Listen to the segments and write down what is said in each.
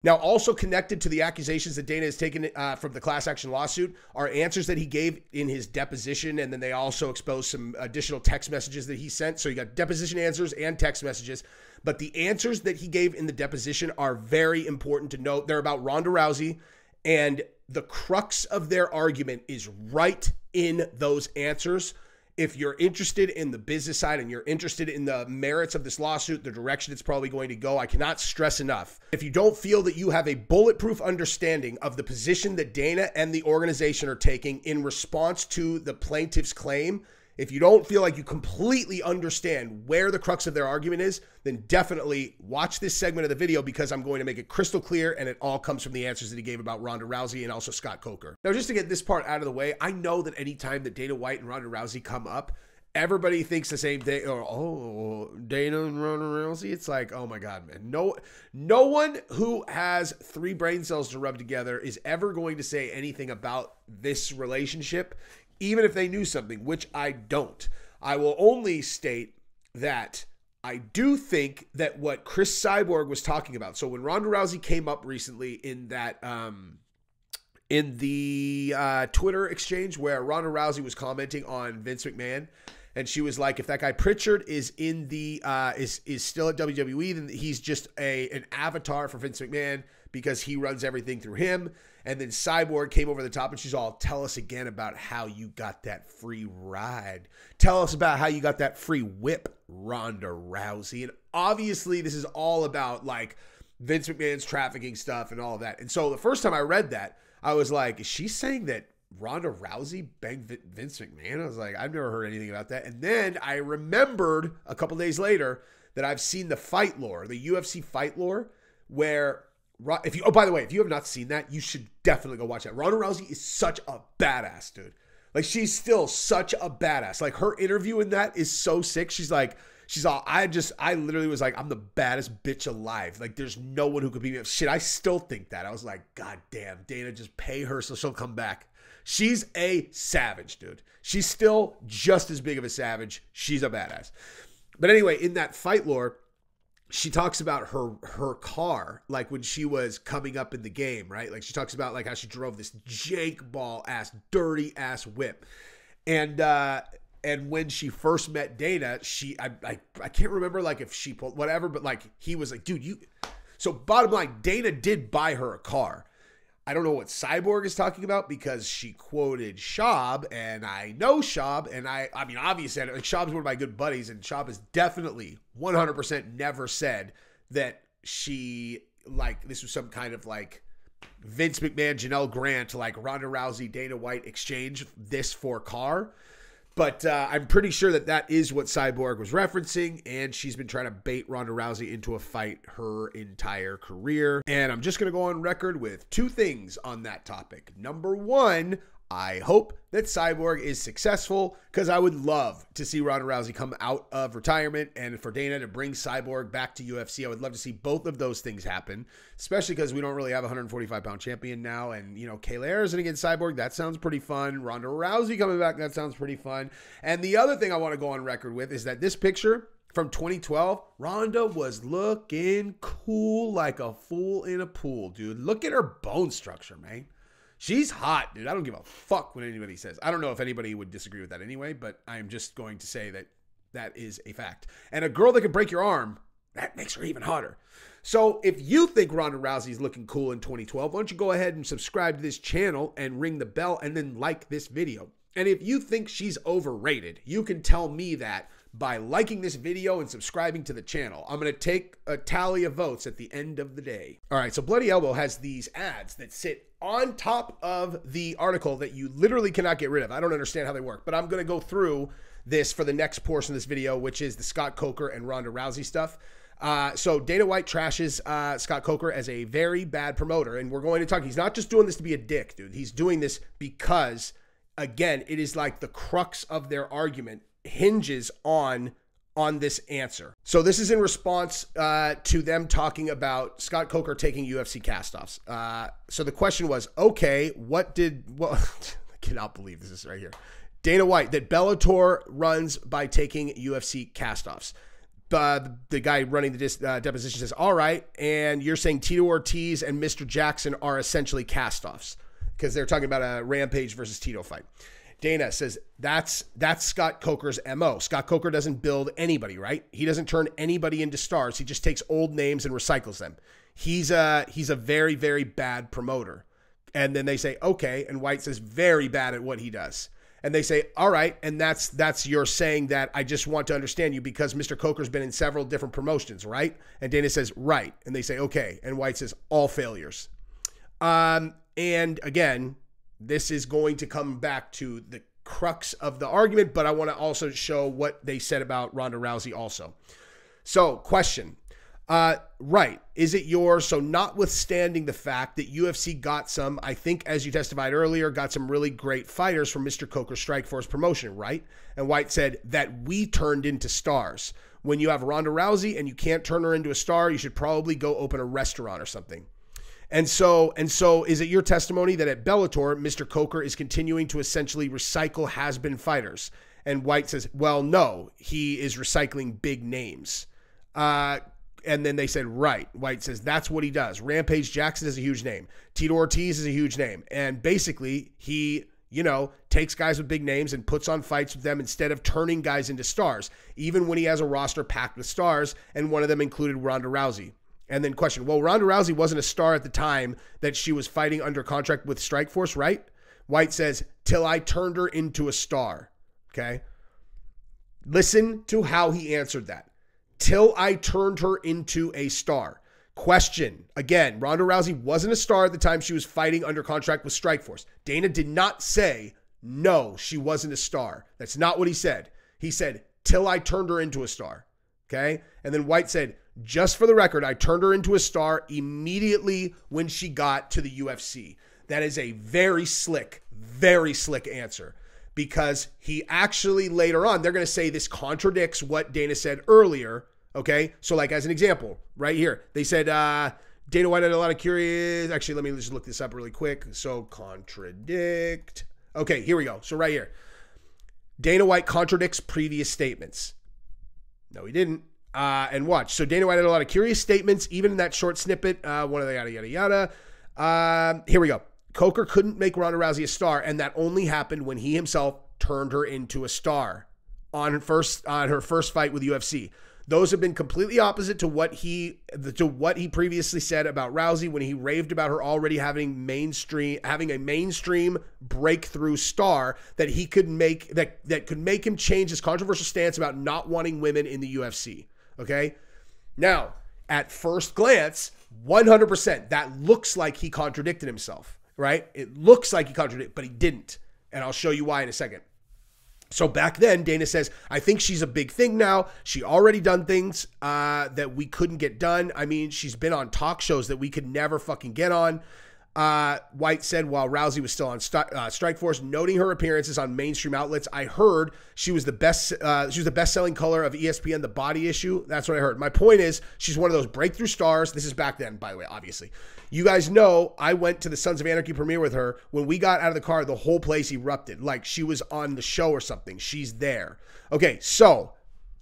Now, also connected to the accusations that Dana has taken from the class action lawsuit are answers that he gave in his deposition, and then they also exposed some additional text messages that he sent. So you got deposition answers and text messages, but the answers that he gave in the deposition are very important to note. They're about Ronda Rousey, and the crux of their argument is right in those answers. If you're interested in the business side and you're interested in the merits of this lawsuit, the direction it's probably going to go, I cannot stress enough. If you don't feel that you have a bulletproof understanding of the position that Dana and the organization are taking in response to the plaintiff's claim, if you don't feel like you completely understand where the crux of their argument is, then definitely watch this segment of the video, because I'm going to make it crystal clear, and it all comes from the answers that he gave about Ronda Rousey and also Scott Coker. Now, just to get this part out of the way, I know that anytime that Dana White and Ronda Rousey come up, everybody thinks the same thing, or, oh, Dana and Ronda Rousey. It's like, oh my God, man. No one who has 3 brain cells to rub together is ever going to say anything about this relationship, even if they knew something, which I don't. I will only state that I do think that what Chris Cyborg was talking about. So when Ronda Rousey came up recently in that, in the Twitter exchange where Ronda Rousey was commenting on Vince McMahon, and she was like, if that guy Pritchard is in the is still at WWE, then he's just an avatar for Vince McMahon because he runs everything through him. And then Cyborg came over the top and she's all, tell us again about how you got that free ride. Tell us about how you got that free whip, Ronda Rousey. And obviously this is all about like Vince McMahon's trafficking stuff and all of that. And so the first time I read that, I was like, is she saying that Ronda Rousey banged Vince McMahon? I was like, I've never heard anything about that. And then I remembered a couple days later that I've seen the fight lore, the UFC fight lore, where if you, oh, by the way, if you have not seen that, you should definitely go watch that. Ronda Rousey is such a badass, dude. Like, she's still such a badass. Like, her interview in that is so sick. She's like, I literally was like, I'm the baddest bitch alive. Like, there's no one who could beat me. Shit, I still think that. I was like, God damn, Dana, just pay her so she'll come back. She's a savage, dude. She's still just as big of a savage. She's a badass. But anyway, in that fight lore, she talks about her car, like when she was coming up in the game, right? Like, she talks about like how she drove this jank ball ass, dirty ass whip. And when she first met Dana, I can't remember like if she pulled whatever, but like he was like, dude, so bottom line, Dana did buy her a car. I don't know what Cyborg is talking about because she quoted Schaub, and I know Schaub, and I mean, obviously, like, Schaub's one of my good buddies, and Schaub has definitely 100% never said that she, like, this was some kind of, like, Vince McMahon, Janelle Grant, like, Ronda Rousey, Dana White exchange this for car. But I'm pretty sure that that is what Cyborg was referencing, and she's been trying to bait Ronda Rousey into a fight her entire career. And I'm just going to go on record with 2 things on that topic. Number 1, I hope that Cyborg is successful, because I would love to see Ronda Rousey come out of retirement and for Dana to bring Cyborg back to UFC. I would love to see both of those things happen, especially because we don't really have a 145-pound champion now. And, you know, Kayla Harrison against Cyborg, that sounds pretty fun. Ronda Rousey coming back, that sounds pretty fun. And the other thing I want to go on record with is that this picture from 2012, Ronda was looking cool like a fool in a pool, dude. Look at her bone structure, man. She's hot, dude. I don't give a fuck what anybody says. I don't know if anybody would disagree with that anyway, but I'm just going to say that that is a fact. And a girl that can break your arm, that makes her even hotter. So if you think Ronda Rousey is looking cool in 2012, why don't you go ahead and subscribe to this channel and ring the bell and then like this video. And if you think she's overrated, you can tell me that by liking this video and subscribing to the channel. I'm going to take a tally of votes at the end of the day. All right, so Bloody Elbow has these ads that sit on top of the article that you literally cannot get rid of. I don't understand how they work, but I'm going to go through this for the next portion of this video, which is the Scott Coker and Ronda Rousey stuff. So Dana White trashes Scott Coker as a very bad promoter, and we're going to talk. He's not just doing this to be a dick, dude. He's doing this because, again, it is like the crux of their argument hinges on this answer. So this is in response to them talking about Scott Coker taking UFC castoffs. So the question was, okay, I cannot believe this is right here. Dana White, that Bellator runs by taking UFC castoffs. the guy running the deposition says, all right, and you're saying Tito Ortiz and Mr. Jackson are essentially cast-offs because they're talking about a Rampage versus Tito fight. Dana says, that's Scott Coker's MO. Scott Coker doesn't build anybody, right? He doesn't turn anybody into stars. He just takes old names and recycles them. He's a very, very bad promoter. And then they say, okay, and White says, very bad at what he does. And they say, all right, and that's you're saying that I just want to understand you because Mr. Coker's been in several different promotions, right? And Dana says, right. And they say, okay. And White says, all failures. And again, this is going to come back to the crux of the argument, but I want to also show what they said about Ronda Rousey also. So, question. Right. Is it yours? So notwithstanding the fact that UFC got some, I think as you testified earlier, got some really great fighters from Mr. Coker's Strikeforce promotion, right? And White said that we turned into stars. When you have Ronda Rousey and you can't turn her into a star, you should probably go open a restaurant or something. And so is it your testimony that at Bellator, Mr. Coker is continuing to essentially recycle has-been fighters? And White says, well, no, he is recycling big names. And then they said, right. White says, that's what he does. Rampage Jackson is a huge name. Tito Ortiz is a huge name. And basically, he, takes guys with big names and puts on fights with them instead of turning guys into stars, even when he has a roster packed with stars, and one of them included Ronda Rousey. And then question, well, Ronda Rousey wasn't a star at the time that she was fighting under contract with Strikeforce, right? White says, till I turned her into a star. Okay? Listen to how he answered that. Till I turned her into a star. Question. Again, Ronda Rousey wasn't a star at the time she was fighting under contract with Strikeforce. Dana did not say, no, she wasn't a star. That's not what he said. He said, till I turned her into a star. Okay? And then White said, just for the record, I turned her into a star immediately when she got to the UFC. That is a very slick answer. Because he actually later on, they're going to say this contradicts what Dana said earlier. Okay. So like as an example, right here, they said Dana White had a lot of curious. Actually, let me just look this up really quick. So contradict. Okay, here we go. So right here, Dana White contradicts previous statements. No, he didn't. And watch. So Dana White had a lot of curious statements, even in that short snippet. One of the yada. Here we go. Coker couldn't make Ronda Rousey a star, and that only happened when he himself turned her into a star on her first fight with UFC. Those have been completely opposite to what he previously said about Rousey when he raved about her already having a mainstream breakthrough star that he could make that could make him change his controversial stance about not wanting women in the UFC. Okay, now at first glance, 100% that looks like he contradicted himself. Right? It looks like he contradicted, but he didn't. And I'll show you why in a second. So back then, Dana says, I think she's a big thing now. She already done things that we couldn't get done. I mean, she's been on talk shows that we could never fucking get on. White said while Rousey was still on Strikeforce, noting her appearances on mainstream outlets, I heard she was the best-selling color of ESPN, The Body Issue. That's what I heard. My point is, she's one of those breakthrough stars. This is back then, by the way, obviously. You guys know I went to the Sons of Anarchy premiere with her. When we got out of the car, the whole place erupted. Like she was on the show or something. She's there. Okay, so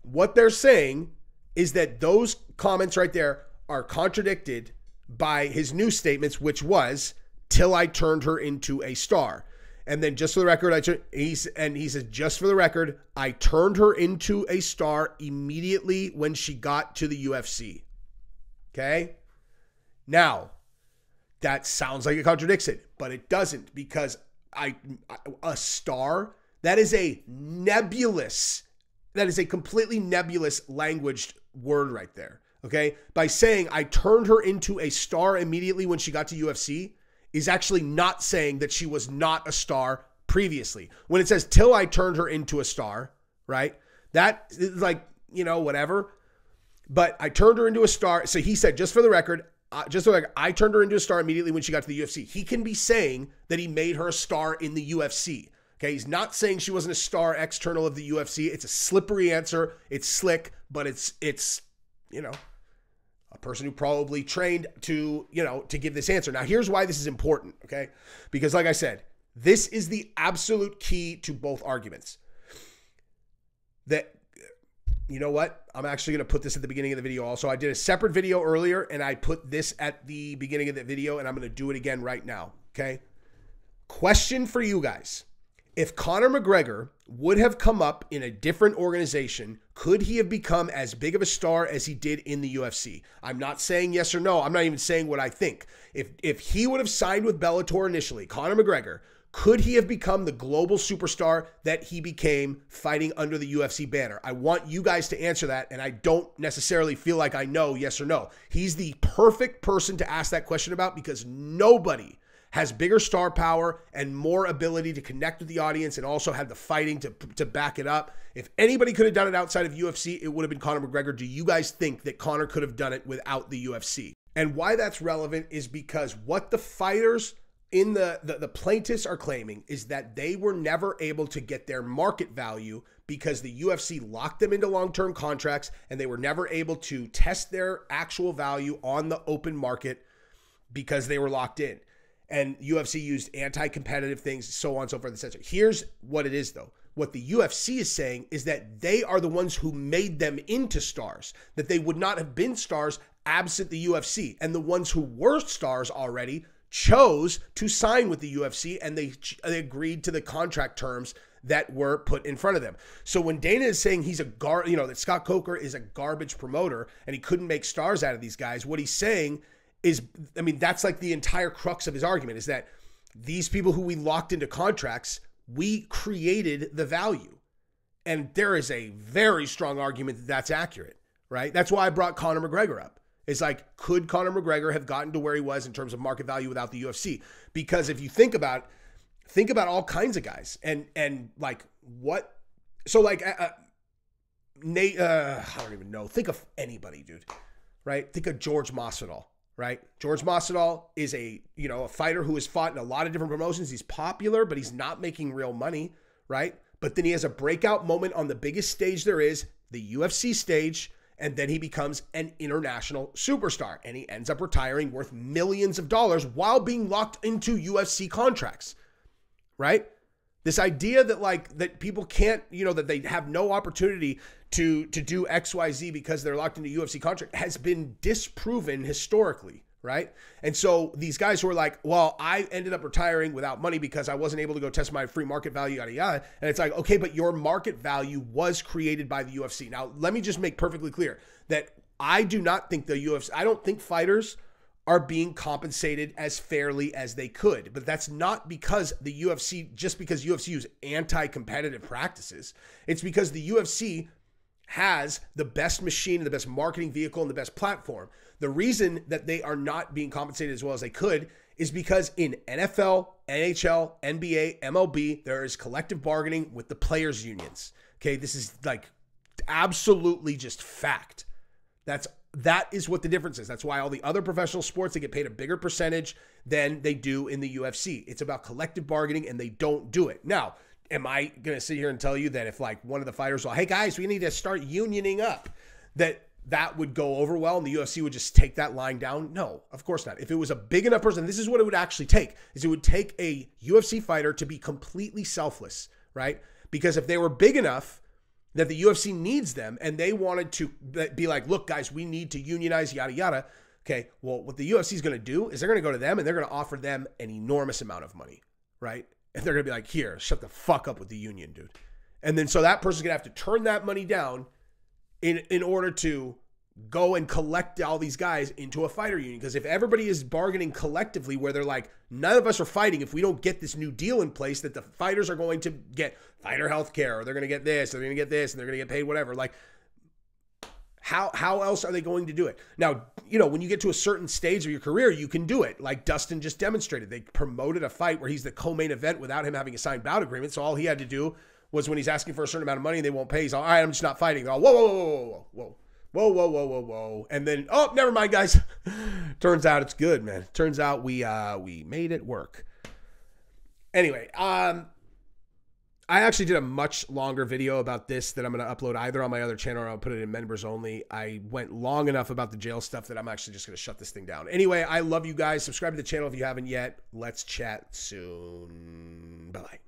what they're saying is that those comments right there are contradicted by his new statements, which was, till I turned her into a star. And then just for the record, he says, just for the record, I turned her into a star immediately when she got to the UFC. Okay? Now, that sounds like it contradicts it, but it doesn't, because a star, that is a completely nebulous languaged word right there. Okay? By saying I turned her into a star immediately when she got to UFC is actually not saying that she was not a star previously. When it says till I turned her into a star, right? That is like, whatever. But I turned her into a star. So he said, just for the record, I turned her into a star immediately when she got to the UFC. He can be saying that he made her a star in the UFC. Okay, he's not saying she wasn't a star external of the UFC. It's a slippery answer. It's slick, but it's a person who probably trained to give this answer. Now, here's why this is important, okay? Because like I said, this is the absolute key to both arguments. That you know what? I'm actually going to put this at the beginning of the video also. I did a separate video earlier, and I put this at the beginning of the video, and I'm going to do it again right now, okay? Question for you guys. If Conor McGregor would have come up in a different organization, could he have become as big of a star as he did in the UFC? I'm not saying yes or no. I'm not even saying what I think. If he would have signed with Bellator initially, Conor McGregor, could he have become the global superstar that he became fighting under the UFC banner? I want you guys to answer that, and I don't necessarily feel like I know yes or no. He's the perfect person to ask that question about because nobody has bigger star power and more ability to connect with the audience and also have the fighting to back it up. If anybody could have done it outside of UFC, it would have been Conor McGregor. Do you guys think that Conor could have done it without the UFC? And why that's relevant is because what the fighters in the plaintiffs are claiming is that they were never able to get their market value because the UFC locked them into long-term contracts and they were never able to test their actual value on the open market because they were locked in. And UFC used anti-competitive things, so on and so forth, etc. Here's what it is, though. What the UFC is saying is that they are the ones who made them into stars, that they would not have been stars absent the UFC. And the ones who were stars already chose to sign with the UFC, and they agreed to the contract terms that were put in front of them. So when Dana is saying he's that Scott Coker is a garbage promoter and he couldn't make stars out of these guys, what he's saying is, I mean, that's like the entire crux of his argument, is that these people who we locked into contracts, we created the value. And there is a very strong argument that that's accurate, right? That's why I brought Conor McGregor up. It's like, could Conor McGregor have gotten to where he was in terms of market value without the UFC? Because if you think about all kinds of guys and like what, so like Nate, I don't even know. Think of anybody, dude, right? Think of George Masvidal. Right? George Masvidal is a fighter who has fought in a lot of different promotions. He's popular, but he's not making real money, right? But then he has a breakout moment on the biggest stage there is, the UFC stage, and then he becomes an international superstar, and he ends up retiring worth millions of dollars while being locked into UFC contracts, right? This idea that people can't, that they have no opportunity to do XYZ because they're locked into UFC contract has been disproven historically, right? And so these guys who are like, well, I ended up retiring without money because I wasn't able to go test my free market value, yada, yada. And it's like, okay, but your market value was created by the UFC. Now, let me just make perfectly clear that I do not think the UFC, I don't think fighters are being compensated as fairly as they could. But that's not because the UFC, just because UFC use anti-competitive practices. It's because the UFC has the best machine and the best marketing vehicle and the best platform. The reason that they are not being compensated as well as they could is because in NFL, NHL, NBA, MLB, there is collective bargaining with the players' unions. Okay, this is like absolutely just fact. That is what the difference is. That's why all the other professional sports, they get paid a bigger percentage than they do in the UFC. It's about collective bargaining, and they don't do it. Now, am I going to sit here and tell you that if like one of the fighters, well, hey guys, we need to start unioning up, that would go over well and the UFC would just take that line down? No, of course not. If it was a big enough person, this is what it would actually take, is it would take a UFC fighter to be completely selfless, right? Because if they were big enough that the UFC needs them and they wanted to be like, look, guys, we need to unionize, yada, yada. Okay, well, what the UFC is going to do is they're going to go to them and they're going to offer them an enormous amount of money, right? And they're going to be like, here, shut the fuck up with the union, dude. And then so that person's going to have to turn that money down in order to go and collect all these guys into a fighter union. Because if everybody is bargaining collectively where they're like, none of us are fighting if we don't get this new deal in place, that the fighters are going to get fighter health care, or they're going to get this, or they're going to get this, and they're going to get paid whatever. Like, how else are they going to do it? Now, when you get to a certain stage of your career, you can do it. Like Dustin just demonstrated. They promoted a fight where he's the co-main event without him having a signed bout agreement. So all he had to do was, when he's asking for a certain amount of money and they won't pay, he's all right, I'm just not fighting. They're all, whoa. And then, oh, never mind, guys. Turns out it's good, man. Turns out we made it work. Anyway, I actually did a much longer video about this that I'm going to upload either on my other channel or I'll put it in members only. I went long enough about the jail stuff that I'm actually just going to shut this thing down. Anyway, I love you guys. Subscribe to the channel if you haven't yet. Let's chat soon. Bye-bye.